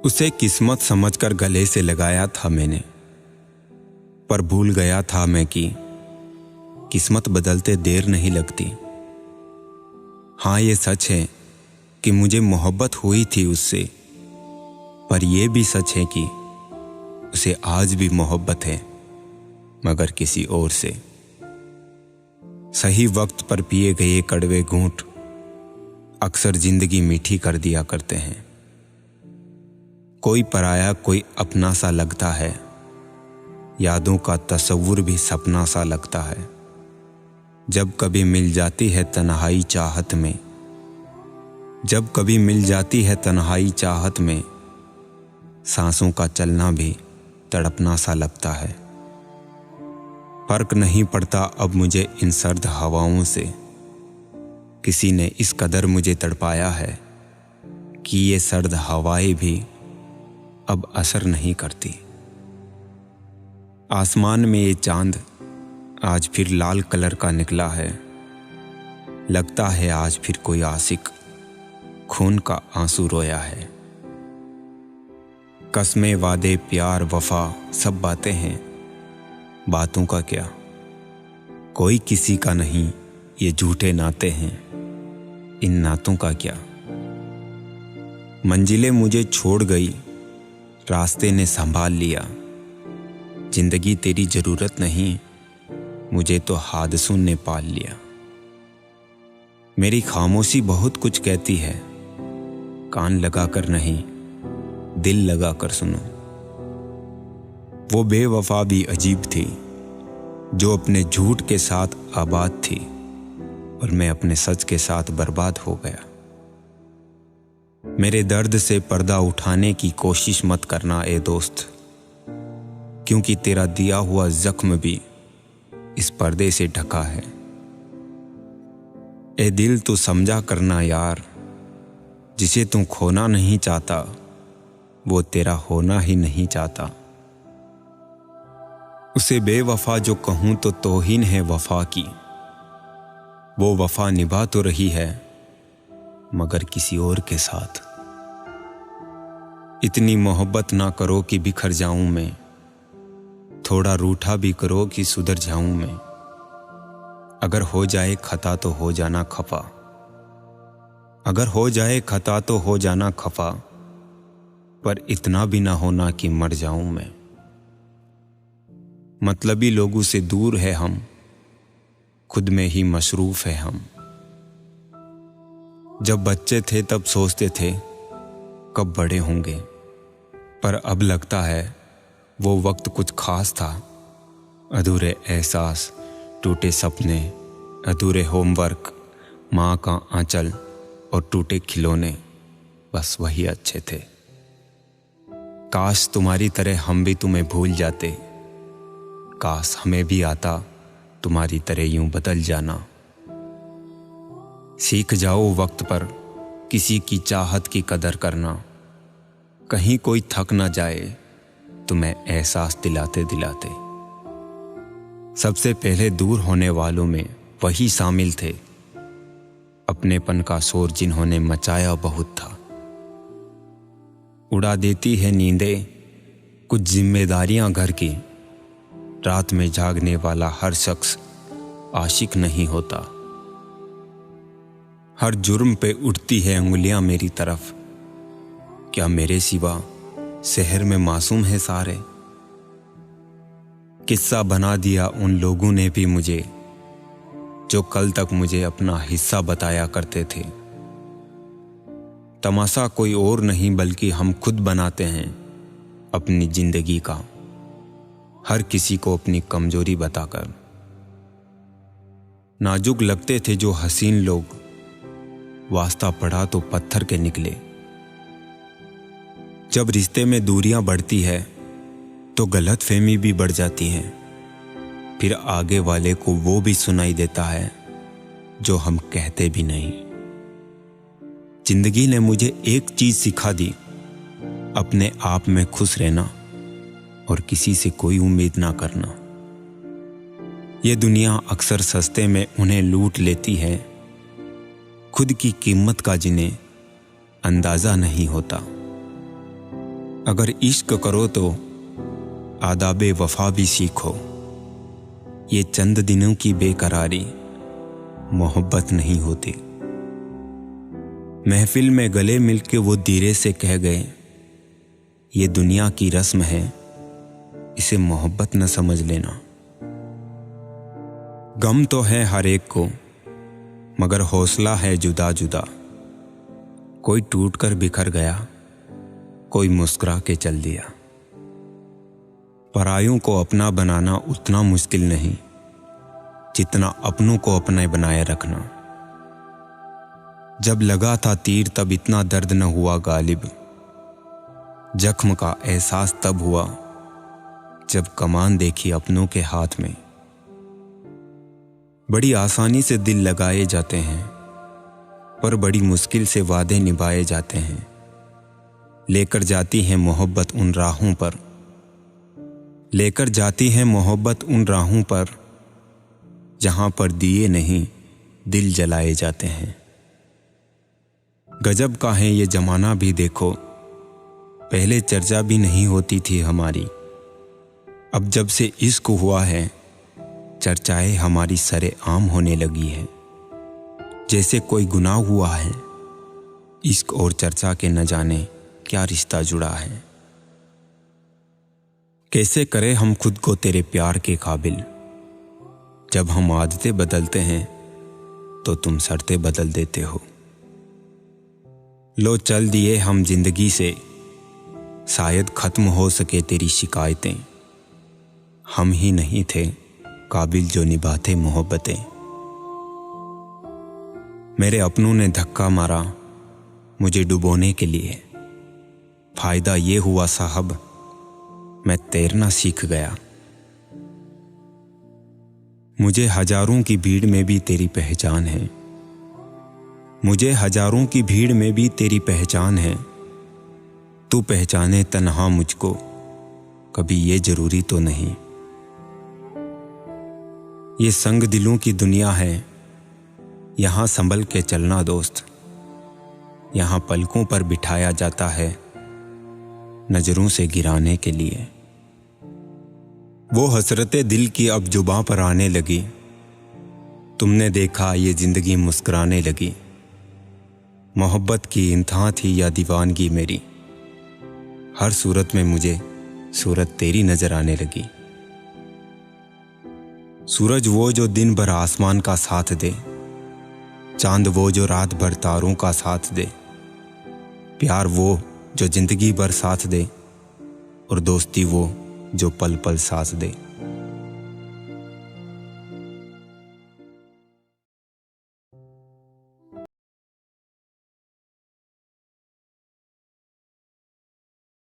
उसे किस्मत समझकर गले से लगाया था मैंने, पर भूल गया था मैं कि किस्मत बदलते देर नहीं लगती। हाँ, ये सच है कि मुझे मोहब्बत हुई थी उससे, पर यह भी सच है कि उसे आज भी मोहब्बत है, मगर किसी और से। सही वक्त पर पिए गए कड़वे घूंट अक्सर जिंदगी मीठी कर दिया करते हैं। कोई पराया कोई अपना सा लगता है, यादों का तस्वुर भी सपना सा लगता है। जब कभी मिल जाती है तन्हाई चाहत में, जब कभी मिल जाती है तन्हाई चाहत में, सांसों का चलना भी तड़पना सा लगता है। फर्क नहीं पड़ता अब मुझे इन सर्द हवाओं से, किसी ने इस कदर मुझे तड़पाया है कि ये सर्द हवाएं भी अब असर नहीं करती। आसमान में ये चांद आज फिर लाल कलर का निकला है, लगता है आज फिर कोई आशिक खून का आंसू रोया है। कस्में वादे प्यार वफा सब बातें हैं, बातों का क्या, कोई किसी का नहीं, ये झूठे नाते हैं, इन नातों का क्या। मंजिलें मुझे छोड़ गई, रास्ते ने संभाल लिया। जिंदगी तेरी जरूरत नहीं, मुझे तो हादसों ने पाल लिया। मेरी खामोशी बहुत कुछ कहती है, कान लगाकर नहीं दिल लगाकर सुनो। वो बेवफा भी अजीब थी, जो अपने झूठ के साथ आबाद थी, और मैं अपने सच के साथ बर्बाद हो गया। मेरे दर्द से पर्दा उठाने की कोशिश मत करना ए दोस्त, क्योंकि तेरा दिया हुआ जख्म भी इस पर्दे से ढका है। ए दिल तू समझा करना यार, जिसे तू खोना नहीं चाहता वो तेरा होना ही नहीं चाहता। उसे बेवफा जो कहूं तो तौहीन है वफा की, वो वफा निभा तो रही है मगर किसी और के साथ। इतनी मोहब्बत ना करो कि बिखर जाऊं मैं, थोड़ा रूठा भी करो कि सुधर जाऊं मैं। अगर हो जाए खता तो हो जाना खफा, अगर हो जाए खता तो हो जाना खफा, पर इतना भी ना होना कि मर जाऊं मैं। मतलबी लोगों से दूर है हम, खुद में ही मशरूफ है हम। जब बच्चे थे तब सोचते थे कब बड़े होंगे, पर अब लगता है वो वक्त कुछ खास था। अधूरे एहसास, टूटे सपने, अधूरे होमवर्क, माँ का आंचल और टूटे खिलौने, बस वही अच्छे थे। काश तुम्हारी तरह हम भी तुम्हें भूल जाते, काश हमें भी आता तुम्हारी तरह यूं बदल जाना। सीख जाओ वक्त पर किसी की चाहत की कदर करना, कहीं कोई थक ना जाए तुम्हें एहसास दिलाते दिलाते। सबसे पहले दूर होने वालों में वही शामिल थे, अपनेपन का शोर जिन्होंने मचाया बहुत था। उड़ा देती है नींदें कुछ जिम्मेदारियां घर की, रात में जागने वाला हर शख्स आशिक नहीं होता। हर जुर्म पे उठती है उंगलियां मेरी तरफ, क्या मेरे सिवा शहर में मासूम है सारे। किस्सा बना दिया उन लोगों ने भी मुझे, जो कल तक मुझे अपना हिस्सा बताया करते थे। तमाशा कोई और नहीं बल्कि हम खुद बनाते हैं अपनी जिंदगी का, हर किसी को अपनी कमजोरी बताकर। नाजुक लगते थे जो हसीन लोग, वास्ता पड़ा तो पत्थर के निकले। जब रिश्ते में दूरियां बढ़ती है तो गलतफहमी भी बढ़ जाती है, फिर आगे वाले को वो भी सुनाई देता है जो हम कहते भी नहीं। जिंदगी ने मुझे एक चीज सिखा दी, अपने आप में खुश रहना और किसी से कोई उम्मीद ना करना। ये दुनिया अक्सर सस्ते में उन्हें लूट लेती है, खुद की कीमत का जिन्हें अंदाजा नहीं होता। अगर इश्क करो तो आदाबे वफा भी सीखो। ये चंद दिनों की बेकरारी मोहब्बत नहीं होती। महफिल में गले मिलके वो धीरे से कह गए, ये दुनिया की रस्म है, इसे मोहब्बत न समझ लेना। गम तो है हर एक को, मगर हौसला है जुदा जुदा। कोई टूट कर बिखर गया, कोई मुस्कुरा के चल दिया। परायों को अपना बनाना उतना मुश्किल नहीं जितना अपनों को अपने बनाए रखना। जब लगा था तीर तब इतना दर्द न हुआ गालिब। जख्म का एहसास तब हुआ जब कमान देखी अपनों के हाथ में। बड़ी आसानी से दिल लगाए जाते हैं, पर बड़ी मुश्किल से वादे निभाए जाते हैं। लेकर जाती है मोहब्बत उन राहों पर, लेकर जाती है मोहब्बत उन राहों पर, जहां पर दिए नहीं दिल जलाए जाते हैं। गजब का है ये जमाना भी देखो, पहले चर्चा भी नहीं होती थी हमारी। अब जब से इश्क हुआ है, चर्चाएं हमारी सरे आम होने लगी है। जैसे कोई गुनाह हुआ है, इश्क और चर्चा के न जाने क्या रिश्ता जुड़ा है। कैसे करें हम खुद को तेरे प्यार के काबिल। जब हम आदतें बदलते हैं तो तुम शर्तें बदल देते हो। लो चल दिए हम जिंदगी से, शायद खत्म हो सके तेरी शिकायतें। हम ही नहीं थे काबिल जो निभाते मोहब्बतें। मेरे अपनों ने धक्का मारा मुझे डुबोने के लिए। फायदा ये हुआ साहब, मैं तैरना सीख गया। मुझे हजारों की भीड़ में भी तेरी पहचान है। मुझे हजारों की भीड़ में भी तेरी पहचान है। तू पहचाने तन्हा मुझको, कभी ये जरूरी तो नहीं। ये संग दिलों की दुनिया है, यहां संभल के चलना दोस्त। यहां पलकों पर बिठाया जाता है नजरों से गिराने के लिए। वो हसरतें दिल की अब जुबां पर आने लगी। तुमने देखा ये जिंदगी मुस्कुराने लगी। मोहब्बत की इंतहा थी या दीवानगी मेरी, हर सूरत में मुझे सूरत तेरी नजर आने लगी। सूरज वो जो दिन भर आसमान का साथ दे, चांद वो जो रात भर तारों का साथ दे, प्यार वो जो जिंदगी भर साथ दे, और दोस्ती वो जो पल पल साथ दे।